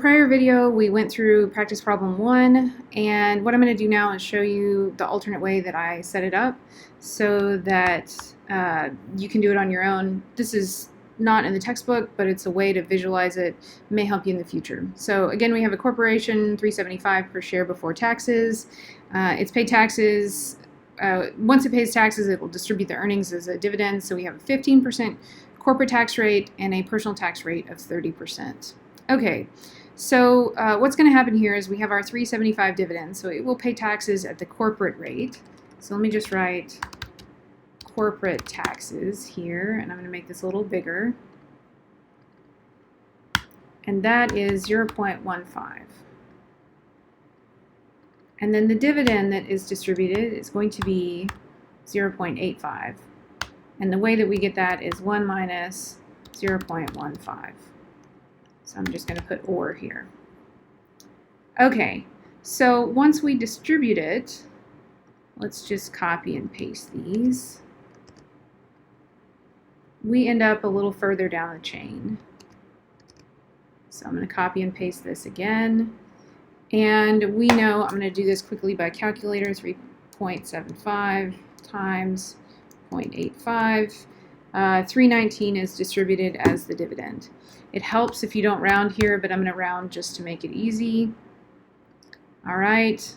Prior video, we went through practice problem 1, and what I'm going to do now is show you the alternate way that I set it up so that you can do it on your own. This is not in the textbook, but it's a way to visualize it. It may help you in the future. So again, we have a corporation, $3.75 per share before taxes. It's paid taxes. Once it pays taxes, it will distribute the earnings as a dividend. So we have a 15% corporate tax rate and a personal tax rate of 30%. Okay. So what's going to happen here is we have our $3.75 dividend, so it will pay taxes at the corporate rate. So let me just write corporate taxes here, and I'm going to make this a little bigger. And that is 0.15. And then the dividend that is distributed is going to be 0.85. And the way that we get that is 1 minus 0.15. So I'm just going to put OR here. Okay, so once we distribute it, let's just copy and paste these. We end up a little further down the chain. So I'm going to copy and paste this again. And we know, I'm going to do this quickly by calculator, 3.75 times 0.85. 319 is distributed as the dividend. It helps if you don't round here, but I'm going to round just to make it easy. All right,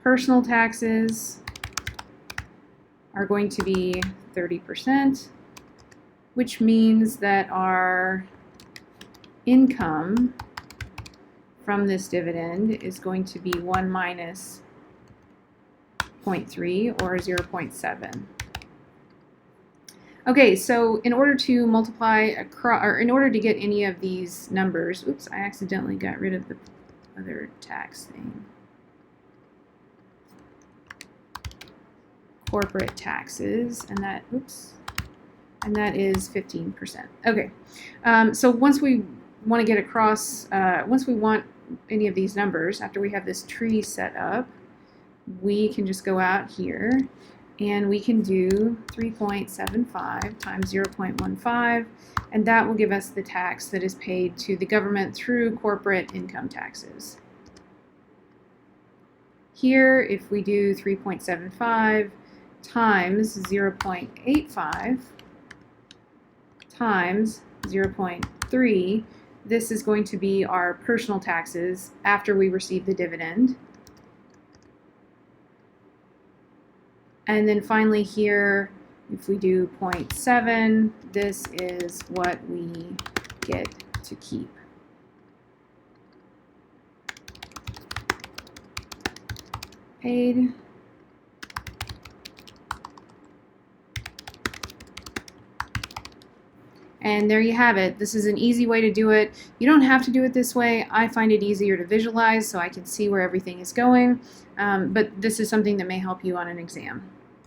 personal taxes are going to be 30%, which means that our income from this dividend is going to be 1 minus 0.3 or 0.7. Okay, so in order to multiply across, or in order to get any of these numbers, oops, I accidentally got rid of the other tax thing. Corporate taxes, and that, oops, and that is 15%. Okay, so once we want to get across, once we want any of these numbers, after we have this tree set up, we can just go out here and we can do 3.75 times 0.15, and that will give us the tax that is paid to the government through corporate income taxes. Here, if we do 3.75 times 0.85 times 0.3, this is going to be our personal taxes after we receive the dividend. And then finally here, if we do 0.7, this is what we get to keep. Paid. And there you have it. This is an easy way to do it. You don't have to do it this way. I find it easier to visualize so I can see where everything is going. But this is something that may help you on an exam.